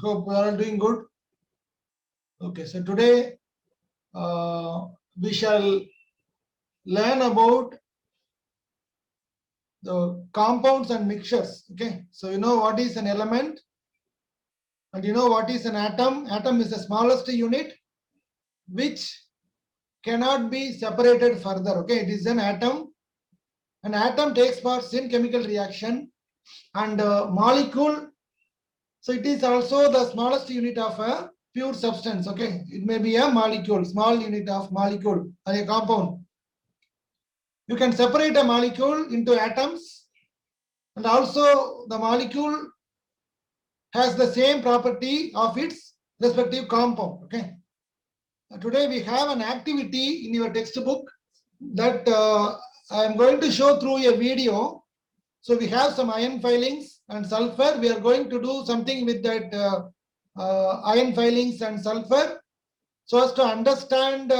hope you are all doing good. Okay, so today we shall learn about the compounds and mixtures. Okay, so you know what is an element and you know what is an atom. Atom is the smallest unit which cannot be separated further. Okay, it is an atom. An atom takes part in chemical reaction and molecule. So it is also the smallest unit of a pure substance. Okay, it may be a molecule, small unit of molecule or a compound. You can separate a molecule into atoms, and also the molecule has the same property of its respective compound. Okay. Today we have an activity in your textbook that I am going to show through a video. So we have some iron filings and sulfur. We are going to do something with that iron filings and sulfur so as to understand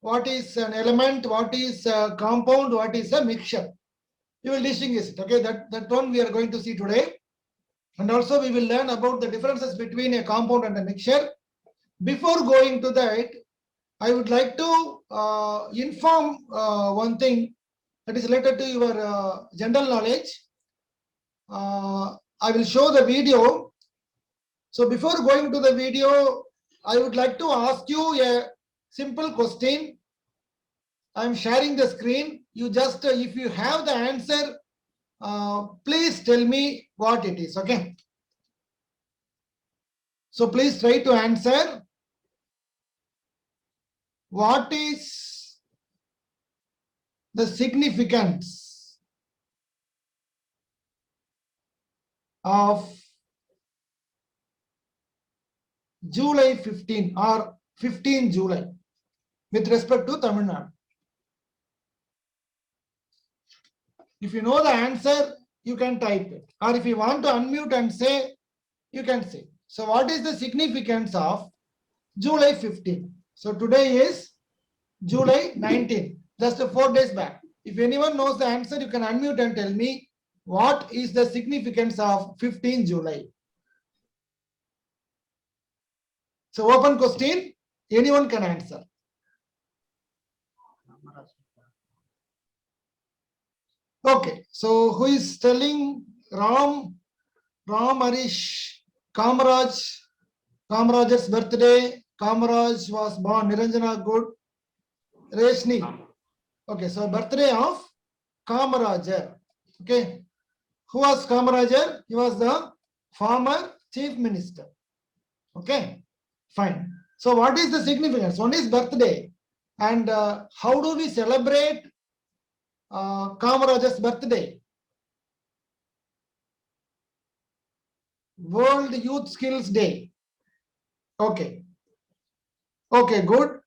what is an element, what is a compound, what is a mixture. You will distinguish it. Okay, that one we are going to see today. And also we will learn about the differences between a compound and a mixture. Before going to that, I would like to inform one thing that is related to your general knowledge. I will show the video. So before going to the video, I would like to ask you a simple question. I am sharing the screen. You just, if you have the answer, please tell me what it is. Okay. So please try to answer. What is the significance of July 15 or 15 July with respect to Tamil Nadu? If you know the answer, you can type it. Or if you want to unmute and say, you can say. So what is the significance of July 15? So today is July 19, just 4 days back. If anyone knows the answer, you can unmute and tell me what is the significance of 15 July. So open question, anyone can answer. Okay, so who is telling? Ram Harish, Kamaraj's birthday. Kamaraj was born. Niranjana, good. Reshni. Okay, so birthday of Kamarajar. Okay, who was Kamarajar? He was the former chief minister. Okay, fine. So what is the significance? One is birthday. And how do we celebrate Kamarajar's birthday? World Youth Skills Day. Okay. Okay, good.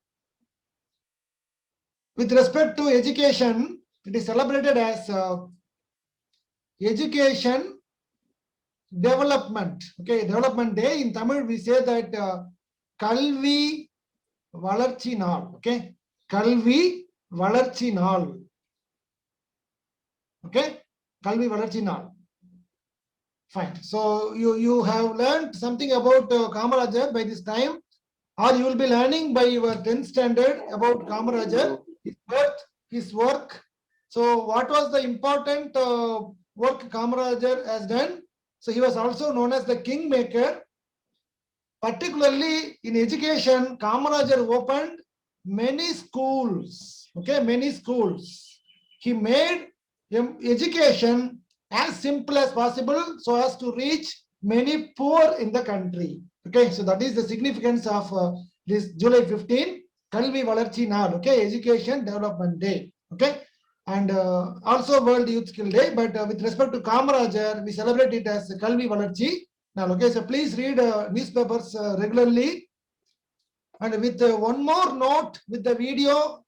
With respect to education, it is celebrated as Education Development. Okay, Development Day. In Tamil, we say that Kalvi Valarchi Naal. Okay, Kalvi Valarchi Naal. Okay, Kalvi Valarchi Naal. Fine. So you have learned something about Kamarajar by this time, or you will be learning by your 10th standard about Kamarajar, his birth, his work. So what was the important work Kamarajar has done? So he was also known as the kingmaker. Particularly in education, Kamarajar opened many schools. Okay, many schools. He made education as simple as possible so as to reach many poor in the country. Okay, so that is the significance of this July 15, Kalvi Valarchi Naal. Okay, Education Development Day. Okay, and also World Youth Skill Day. But with respect to Kamarajar, we celebrate it as Kalvi Valarchi Naal. Okay, so please read newspapers regularly. And with one more note with the video,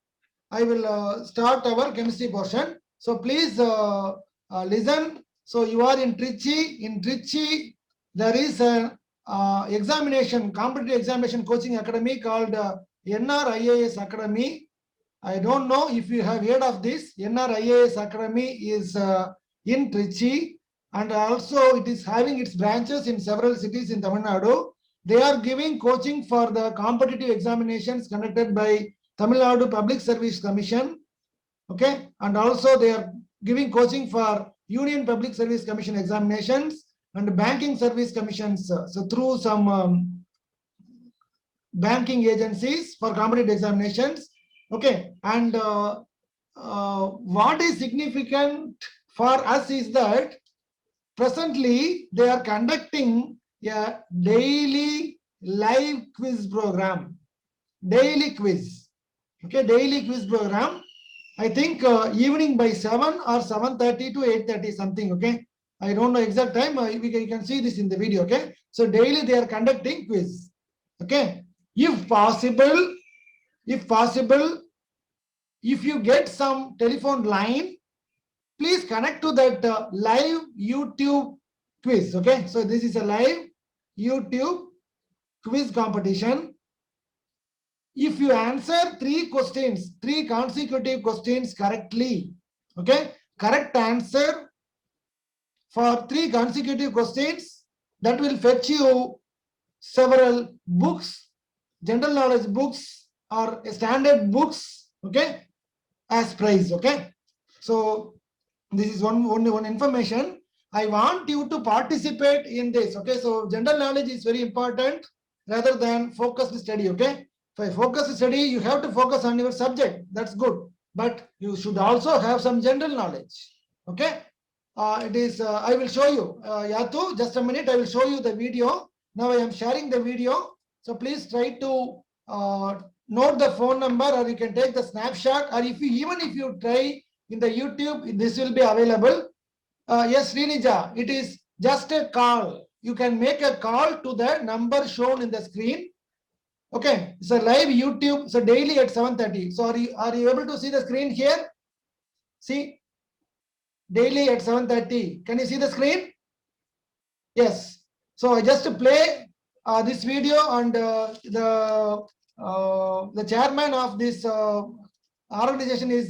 I will start our chemistry portion. So please listen. So you are in Trichy. In Trichy, there is a examination, competitive examination coaching academy called NRIAS Academy. I don't know if you have heard of this. NRIAS Academy is in Trichy. and also it is having its branches in several cities in Tamil Nadu. They are giving coaching for the competitive examinations conducted by Tamil Nadu Public Service Commission. Okay, and also they are giving coaching for Union Public Service Commission examinations and banking service commissions. So through some banking agencies for competitive examinations. Okay, and what is significant for us is that presently they are conducting a daily live quiz program. Daily quiz. Okay, daily quiz program. I think evening by 7 or 7:30 to 8:30 something. Okay, I don't know exact time. You can see this in the video. Okay, so daily they are conducting quiz. Okay, if possible, if you get some telephone line, please connect to that live YouTube quiz. Okay, so this is a live YouTube quiz competition. If you answer 3 questions, 3 consecutive questions correctly, okay, correct answer for 3 consecutive questions, that will fetch you several books, general knowledge books or standard books, okay, as prize. Okay, so this is one information. I want you to participate in this. Okay, so general knowledge is very important rather than focused study. Okay, for focused study, you have to focus on your subject. That's good, but you should also have some general knowledge. Okay, it is. I will show you. Yatu, just a minute. I will show you the video. Now I am sharing the video. So please try to note the phone number, or you can take the snapshot, or if you try in the YouTube, this will be available. Yes, Srinija, it is just a call. You can make a call to the number shown in the screen. Okay, it's a live YouTube, so daily at 7:30. So are you able to see the screen here? See, daily at 7:30. Can you see the screen? Yes. So I just play this video, and the chairman of this organization is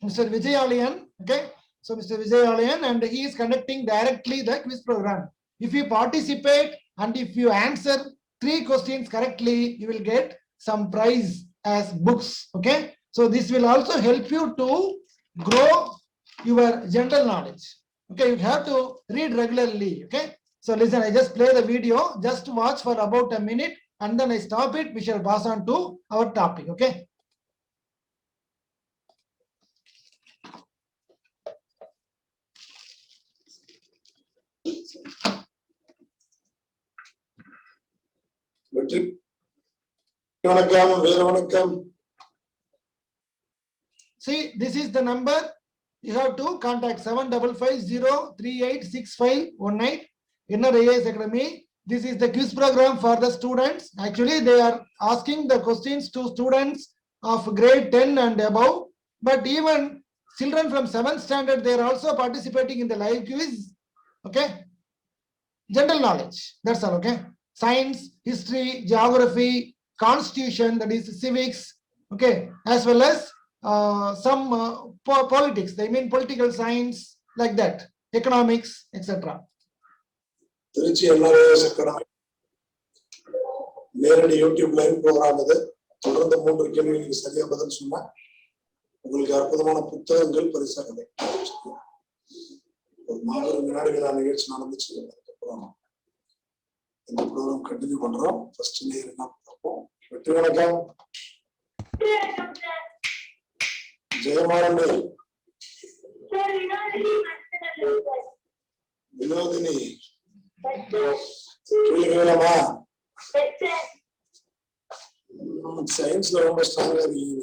Mr. Vijay Alian. Okay, so Mr. Vijay Alian, and he is conducting directly the quiz program. If you participate and if you answer 3 questions correctly, you will get some prize as books. Okay, so this will also help you to grow your general knowledge. Okay, you have to read regularly. Okay, so listen, I just play the video, just watch for about a minute, and then I stop it. We shall pass on to our topic. Okay. See, this is the number. You have to contact 7550386519. Inner IAS Academy. This is the quiz program for the students. Actually, they are asking the questions to students of grade 10 and above. But even children from 7th standard, they are also participating in the live quiz. Okay. General knowledge. That's all. Okay. Science, history, geography, constitution, that is civics. Okay. As well as some politics. They mean political science, like that. Economics, etc. Trichy NRIS Academy நேரடி YouTube live program இது. தொடர்ந்து 3 கேள்விகளுக்கு சரியா பதில் சொன்னா உங்களுக்கு அற்புதமான புத்தகங்கள் பரிசாக கிடைக்கும். ஒரு மாபெரும் வினாடி-வினா நிகழ்ச்சி நடந்துச்சு. அதுக்கப்புறம் இந்த ப்ரோக்ராம் கண்டினியூ பண்றோம். ஃபர்ஸ்ட் நேர் என்ன பார்ப்போம். வெற்றி வணக்கம். ஜெயமாறன் வினோதினி கேளுங்களா? சயின்ஸ்ல ரொம்ப ஸ்ட்ராங்கா இருக்கீங்க.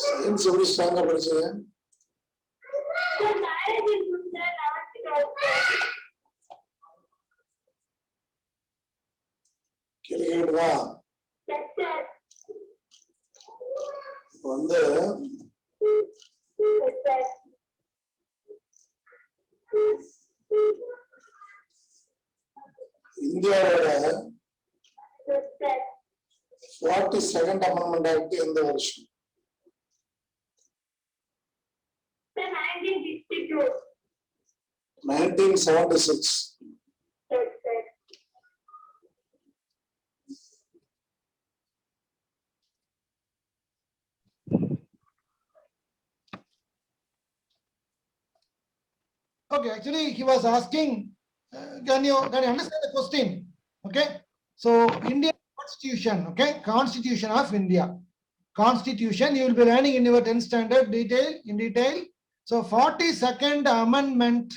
சயின்ஸ் எப்படி ஸ்ட்ராங்கா படிச்சீங்க? கேளுங்களா? வந்து இந்தியாவோட 42nd அமெண்ட்மெண்ட் ஆக்ட் எந்த வருஷம்? 1976. Yes, sir. Okay, actually he was asking, can you understand the question? Okay, so Indian Constitution, okay, Constitution of India. Constitution, you will be learning in your 10th standard in detail. So 42nd amendment,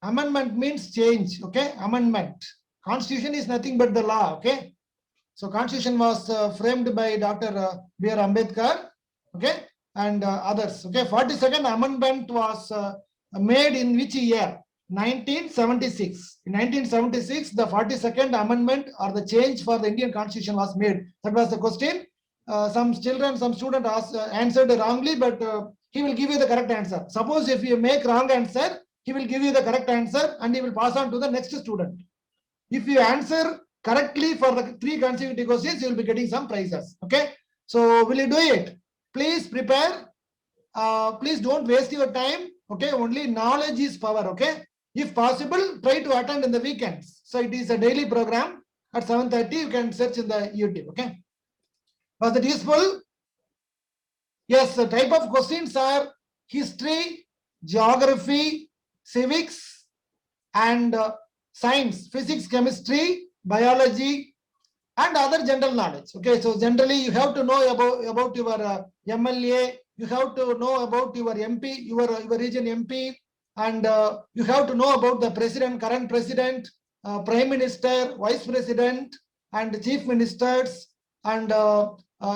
amendment means change, okay, amendment. Constitution is nothing but the law, okay. So Constitution was framed by Dr. B.R. Ambedkar, okay, and others, okay. 42nd amendment was made in which year? 1976. In 1976, the 42nd amendment or the change for the Indian Constitution was made. That was the question. Some children, some student answered wrongly, but he will give you the correct answer. Suppose if you make wrong answer, he will give you the correct answer and he will pass on to the next student. If you answer correctly for the 3 consecutive questions, you will be getting some prizes. Okay. So will you do it? Please prepare. Please don't waste your time. Okay. Only knowledge is power. Okay. If possible, try to attend in the weekends. So it is a daily program at 7:30. You can search in the YouTube. Okay. Was that useful? Yes. The type of questions are history, geography, civics, and science, physics, chemistry, biology, and other general knowledge. Okay, so generally you have to know about your MLA, you have to know about your MP, your region MP, and you have to know about the president, current president, prime minister, vice president, and chief ministers, and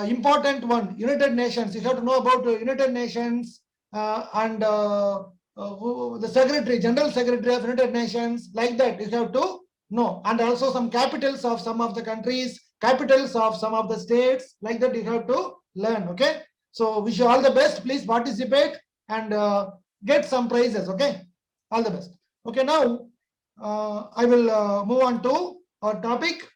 important one, United Nations. You have to know about United Nations and the secretary, general secretary of United Nations, like that you have to know, and also some capitals of some of the countries, capitals of some of the states, like that you have to learn. Okay, so wish you all the best. Please participate and get some prizes. Okay, all the best. Okay, now I will move on to our topic.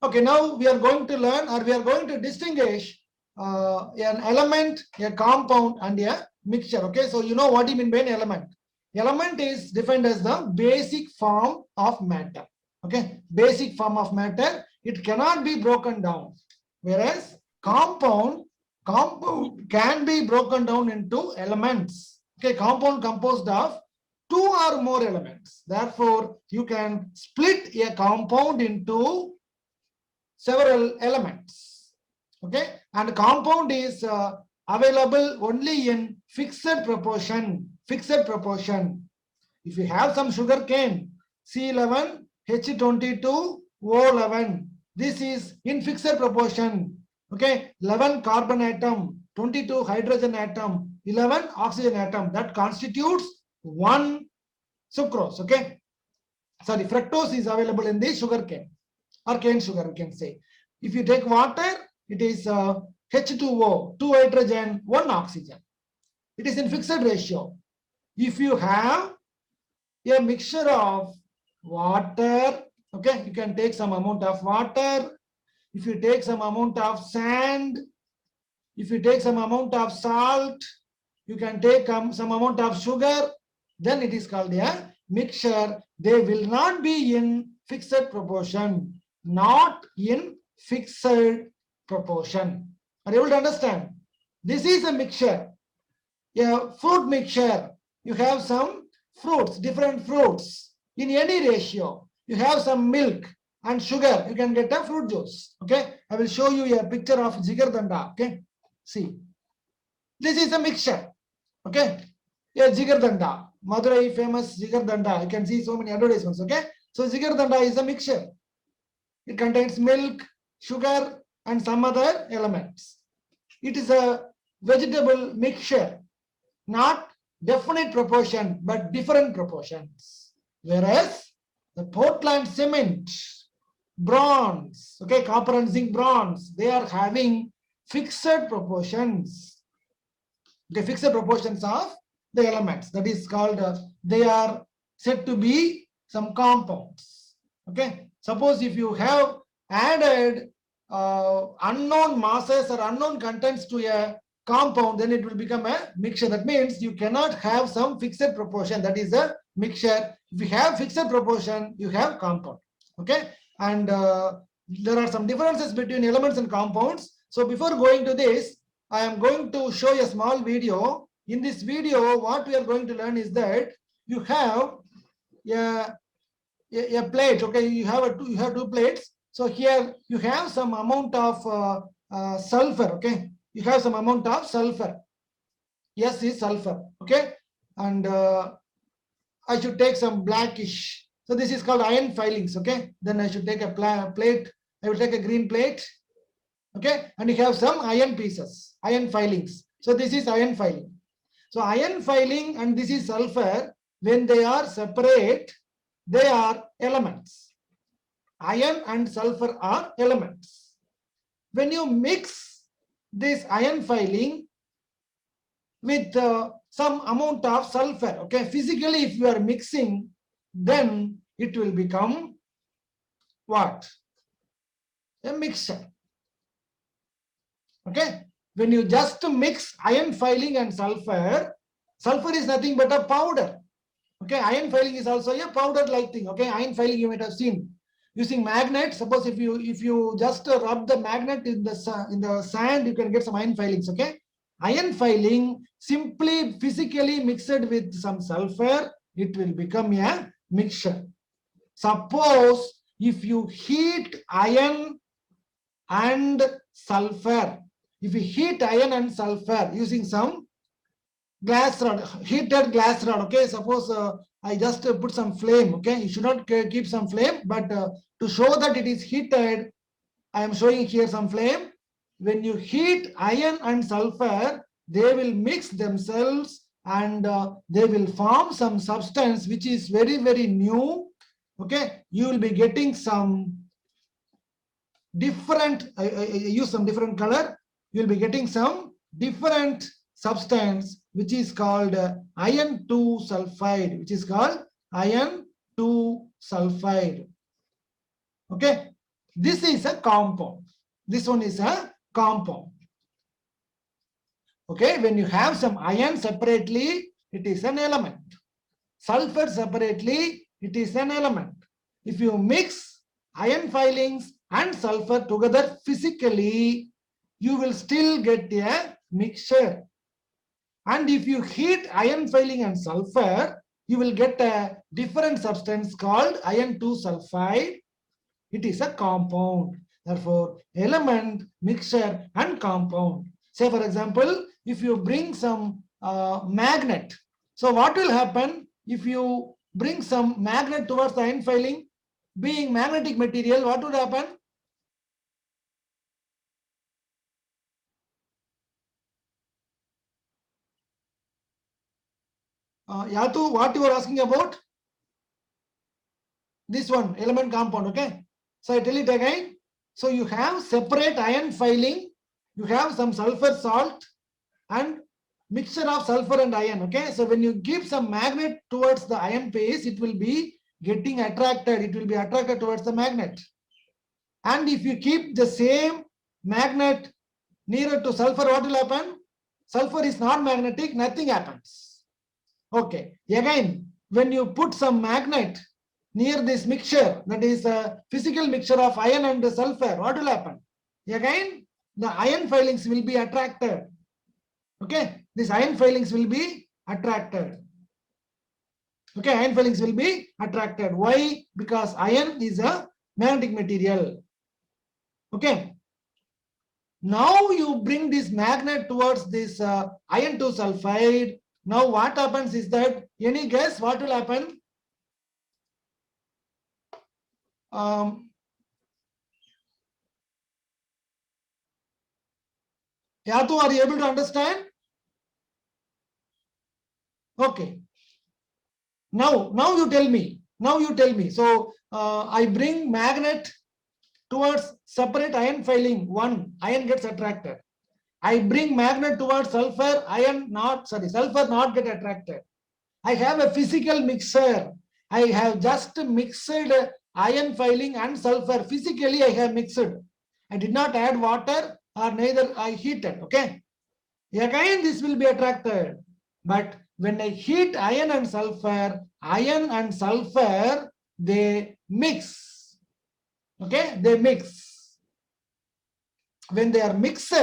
Okay, now we are going to learn, or we are going to distinguish an element, a compound, and a mixture. Okay, so you know what you mean by an element. Element is defined as the basic form of matter. Okay, basic form of matter. It cannot be broken down. Whereas compound can be broken down into elements. Okay, compound composed of 2 or more elements. Therefore, you can split a compound into several elements. Okay, and compound is available only in fixed proportion. Fixed proportion. If you have some sugar cane, C11, H22, O11, this is in fixed proportion. Okay, 11 carbon atom, 22 hydrogen atom, 11 oxygen atom. That constitutes 1 sucrose. Okay, sorry, fructose is available in the sugar cane or cane sugar, we can say. If you take water, it is H2O, 2 hydrogen, 1 oxygen. It is in fixed ratio. If you have a mixture of water, okay, you can take some amount of water. If you take some amount of sand, if you take some amount of salt, you can take some amount of sugar, then it is called a mixture. They will not be in fixed proportion, not in fixed proportion. Are you able to understand? This is a mixture, a fruit mixture. You have some fruits, different fruits in any ratio. You have some milk and sugar, you can get a fruit juice. Okay, I will show you a picture of Jigardanda. Okay, see, this is a mixture. Okay, yeah, Jigardanda, Madurai famous Jigardanda. You can see so many advertisements. Okay, so Jigardanda is a mixture. It contains milk, sugar, and some other elements. It is a vegetable mixture, not definite proportion, but different proportions. Whereas the Portland cement, bronze, okay, copper and zinc bronze, they are having fixed proportions. The fixed proportions of the elements. That is called, they are said to be some compounds. Okay, suppose if you have added unknown masses or unknown contents to a compound, then it will become a mixture. That means you cannot have some fixed proportion. That is a mixture. If you have fixed proportion, you have compound. Okay, and there are some differences between elements and compounds. So before going to this, I am going to show a small video. In this video, what we are going to learn is that you have a plate. Okay, you have two plates. So here you have some amount of sulfur. Okay, you have some amount of sulfur. Yes, is sulfur. Okay, and I should take some blackish. So this is called iron filings. Okay, then I should take a plate. I will take a green plate. Okay, and you have some iron pieces, iron filings. So this is iron filing. So iron filing and this is sulfur. When they are separate, they are elements. Iron and sulfur are elements. When you mix this iron filing with some amount of sulfur, okay, physically if you are mixing, then it will become what? A mixture. Okay, when you just mix iron filing and sulfur, sulfur is nothing but a powder. Okay, iron filing is also a powder like thing. Okay, iron filing you might have seen using magnet. Suppose if you just rub the magnet in the sand, you can get some iron filings. Okay, iron filing simply physically mixed with some sulfur, it will become a mixture. Suppose if you heat iron and sulfur, if you heat iron and sulfur using some glass rod, heated glass rod. Okay, suppose I just put some flame. Okay, you should not keep some flame, but to show that it is heated, I am showing here some flame. When you heat iron and sulfur, they will mix themselves and they will form some substance which is very, very new. Okay, you will be getting some different, I use some different color. You will be getting some different substance which is called iron 2 sulfide, which is called iron 2 sulfide. Okay, this is a compound. This one is a compound. Okay, when you have some iron separately, it is an element. Sulfur separately, it is an element. If you mix iron filings and sulfur together physically, you will still get a mixture. And if you heat iron filing and sulfur, you will get a different substance called iron 2 sulfide. It is a compound. Therefore, element, mixture, and compound. Say, for example, if you bring some magnet. So what will happen if you bring some magnet towards the iron filing? Being magnetic material, what would happen? Yatu, what you are asking about? This one, element compound, okay? So I tell it again. So you have separate iron filing, you have some sulfur salt and mixture of sulfur and iron, okay? So when you give some magnet towards the iron piece, it will be getting attracted. It will be attracted towards the magnet. And if you keep the same magnet nearer to sulfur, what will happen? Sulfur is not magnetic, nothing happens. Okay, again, when you put some magnet near this mixture, that is a physical mixture of iron and sulfur, what will happen? Again, the iron filings will be attracted. Okay, these iron filings will be attracted. Okay, iron filings will be attracted. Why? Because iron is a magnetic material. Okay. Now you bring this magnet towards this iron 2 sulfide. Now what happens is that, any guess what will happen? Yatu, are you able to understand? Okay. Now you tell me. Now you tell me. So I bring magnet towards separate iron filing. One, iron gets attracted. I bring magnet towards sulfur, sulfur not get attracted. I have a physical mixer. I have just mixed iron filing and sulfur. Physically, I have mixed. I did not add water or neither I heated. Okay. again this will be attracted. But when I heat iron and sulfur, they mix. Okay, they mix. When they are mixed,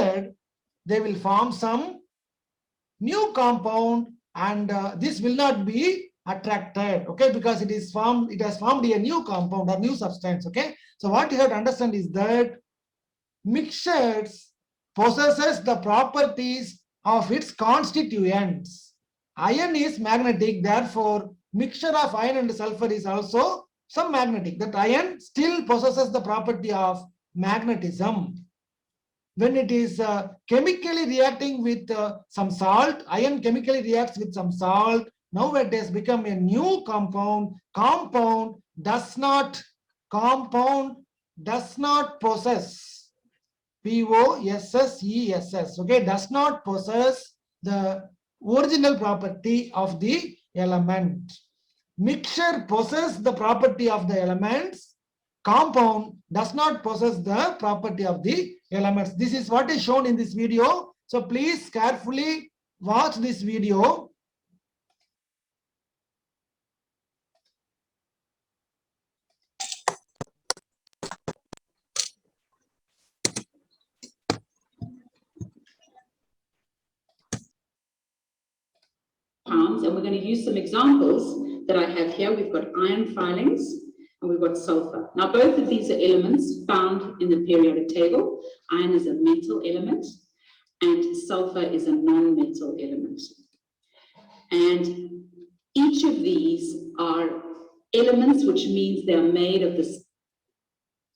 they will form some new compound, and this will not be attracted, okay, because it has formed a new compound or new substance. Okay, so what you have to understand is that mixtures possesses the properties of its constituents. Iron is magnetic, therefore mixture of iron and sulfur is also some magnetic. That iron still possesses the property of magnetism. When it is chemically reacting with some salt, iron chemically reacts with some salt. Now it has become a new compound. Compound does not possess, POSSESS, okay, does not possess the original property of the element. Mixture possesses the property of the elements. Compound does not possess the property of the elements. This is what is shown in this video. So please carefully watch this video. And we're going to use some examples that I have here. We've got iron filings and we've got sulfur. Now, both of these are elements found in the periodic table. Iron is a metal element and sulfur is a non-metal element. And each of these are elements, which means they're made of this.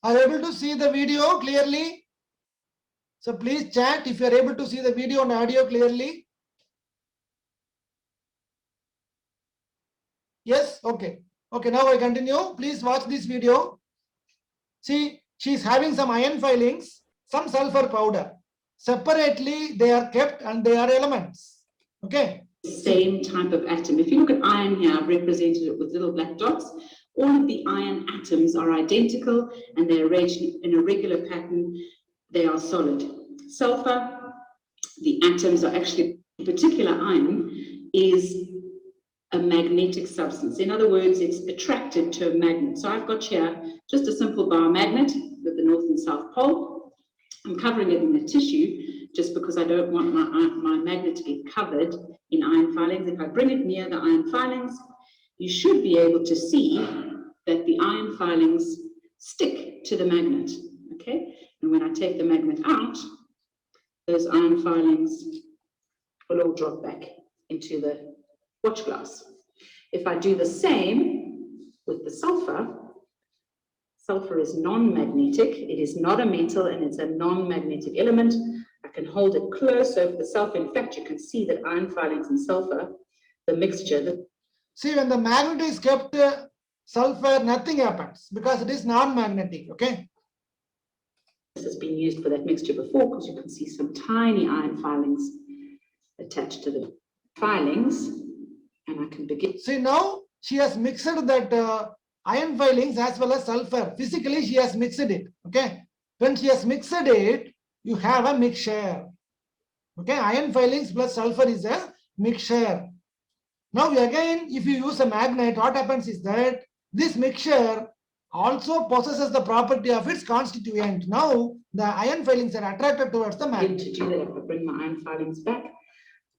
Are you able to see the video clearly? So please chat if you are able to see the video and audio clearly. Yes, okay. Okay, now I continue. Please watch this video. See, she's having some iron filings, some sulfur powder. Separately, they are kept and they are elements. Okay. Same type of atom. If you look at iron here, I've represented it with little black dots. All of the iron atoms are identical and they're arranged in a regular pattern. They are solid. Sulfur, the atoms are actually, in particular iron, is a magnetic substance. In other words, it's attracted to a magnet. So I've got here just a simple bar magnet with the north and south pole. I'm covering it in the tissue just because I don't want my magnet to get covered in iron filings. If I bring it near the iron filings, you should be able to see that the iron filings stick to the magnet, okay? And when I take the magnet out, those iron filings will all drop back into the watch glass. If I do the same with the sulfur, sulfur is non-magnetic. It is not a metal and it's a non-magnetic element. I can hold it close over the sulfur. In fact, you can see that iron filings and sulfur, the mixture. See, when the magnet is kept sulfur, nothing happens because it is non-magnetic, okay? This has been used for that mixture before because you can see some tiny iron filings attached to the filings. And I can begin. See, now she has mixed that iron filings as well as sulfur. Physically, she has mixed it. Okay. When she has mixed it, you have a mixture. Okay. Iron filings plus sulfur is a mixture. Now, again, if you use a magnet, what happens is that this mixture also possesses the property of its constituent. Now, the iron filings are attracted towards the magnet. To do that, if I bring my iron filings back,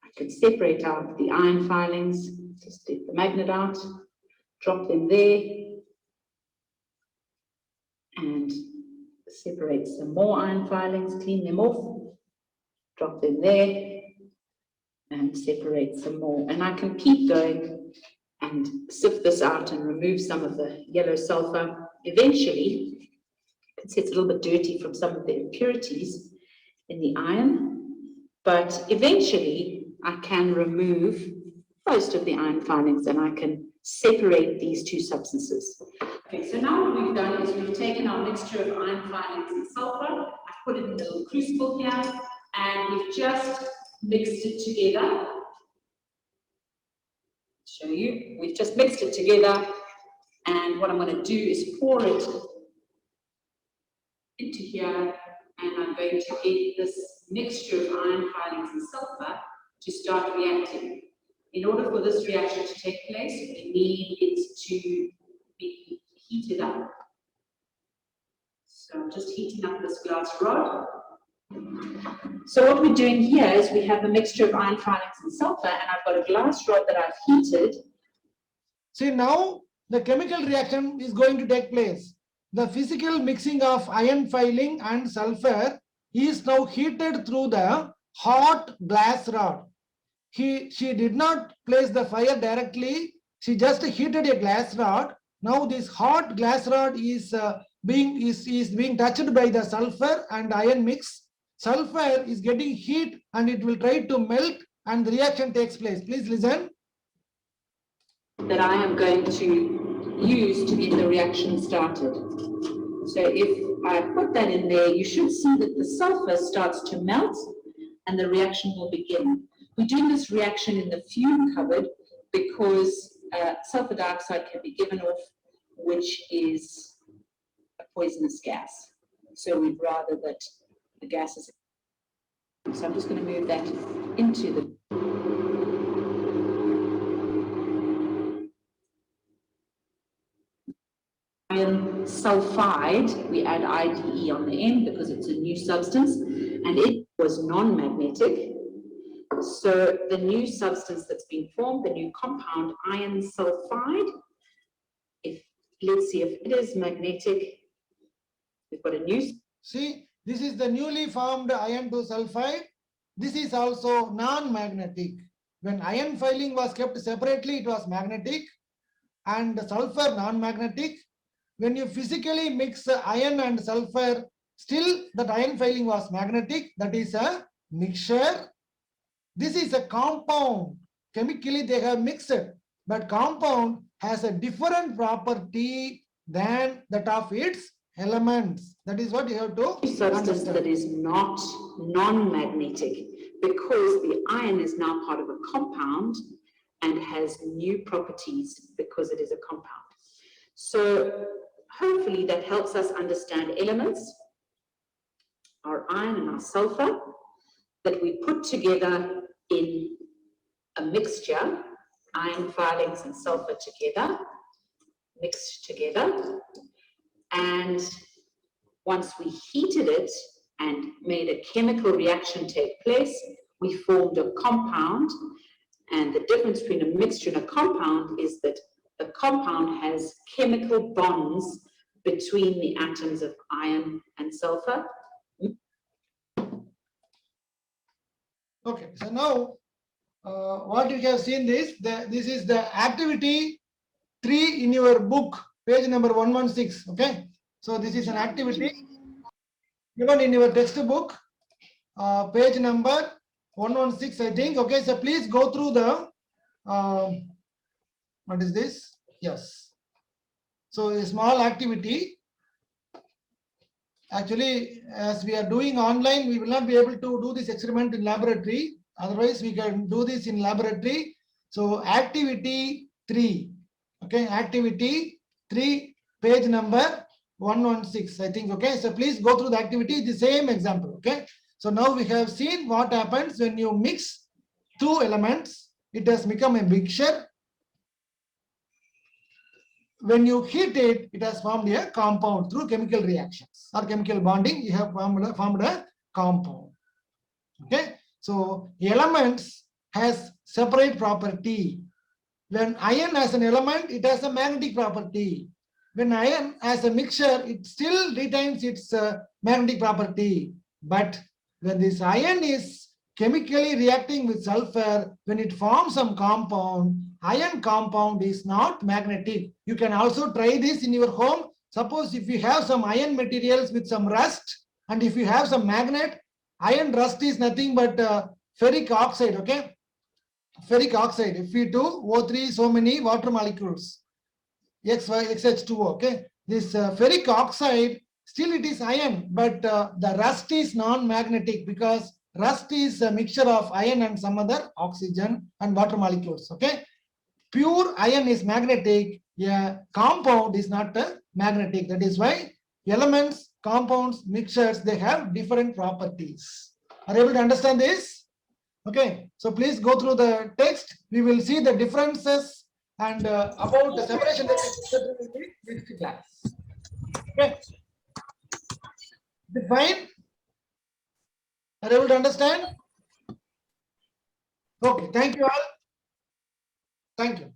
I can separate out the iron filings, just take the magnet out, drop them there, and separate some more iron filings, clean them off, drop them there, and separate some more. And I can keep going and sift this out and remove some of the yellow sulfur. Eventually, you can see it's a little bit dirty from some of the impurities in the iron, but eventually I can remove most of the iron filings and I can separate these two substances. Okay, so now what we've done is we've taken our mixture of iron filings and sulfur, I've put it in a little crucible here, and we've just mixed it together. Show you, we've just mixed it together, and what I'm going to do is pour it into here and I'm going to get this mixture of iron filings and sulfur to start reacting. In order for this reaction to take place, we need it to be heated up. So I'm just heating up this glass rod. So what we're doing here is we have a mixture of iron filings and sulfur, and I've got a glass rod that I've heated. See, now the chemical reaction is going to take place. The physical mixing of iron filing and sulfur is now heated through the hot glass rod. She did not place the fire directly. She just heated a glass rod. Now this hot glass rod is being touched by the sulfur and iron mix. Sulfur is getting heat and it will try to melt and the reaction takes place. Please listen. That I am going to use to get the reaction started. So if I put that in there, you should see that the sulfur starts to melt and the reaction will begin. We're doing this reaction in the fume cupboard because sulfur dioxide can be given off, which is a poisonous gas. So we'd rather that the gases. So I'm just going to move that into the iron sulfide. We add IDE on the end because it's a new substance and it was non-magnetic. So the new substance that's been formed, the new compound iron sulfide, let's see if it is magnetic. We've got a new. See, this is the newly formed iron 2 sulfide. This is also non-magnetic. When iron filing was kept separately, it was magnetic and the sulfur non-magnetic. When you physically mix iron and sulfur, still that iron filing was magnetic. That is a mixture. This is a compound. Chemically they have mixed, but compound has a different property than that of its elements. That is what you have to substance understand. that is not non-magnetic because the iron is now part of a compound and has new properties because it is a compound. So hopefully that helps us understand elements, our iron and our sulfur, that we put together in a mixture, iron filings and sulfur together, mixed together. And once we heated it and made a chemical reaction take place, we formed a compound. And the difference between a mixture and a compound is that the compound has chemical bonds between the atoms of iron and sulfur. Okay, so now what you have seen this is the activity 3 in your book, page number 116. Okay, so this is an activity given in your textbook, page number 116, I think. Okay, so please go through the what is this? Yes. So a small activity. Actually, as we are doing online, we will not be able to do this experiment in laboratory. Otherwise, we can do this in laboratory. So activity 3. Okay, activity 3, page number 116, I think. Okay, so please go through the activity, the same example. Okay, so now we have seen what happens when you mix two elements. It has become a mixture. When you heat it, it has formed a compound through chemical reactions or chemical bonding. You have formed a compound. Okay, so elements has separate property. When iron has an element, it has a magnetic property. When iron has a mixture, it still retains its magnetic property. But when this iron is chemically reacting with sulfur, when it forms some compound, iron compound is not magnetic. You can also try this in your home. Suppose if you have some iron materials with some rust, and if you have some magnet, iron rust is nothing but ferric oxide. Okay, ferric oxide, Fe2O3, so many water molecules, XH2O. Okay, this ferric oxide, still it is iron, but the rust is non-magnetic because rust is a mixture of iron and some other oxygen and water molecules. Okay, pure iron is magnetic. Yeah, compound is not magnetic. That is why elements, compounds, mixtures, they have different properties. Are you able to understand this? Okay, so please go through the text. We will see the differences and about the separation that in the next class. Okay, is it fine? Are you able to understand? Okay, thank you all. Thank you.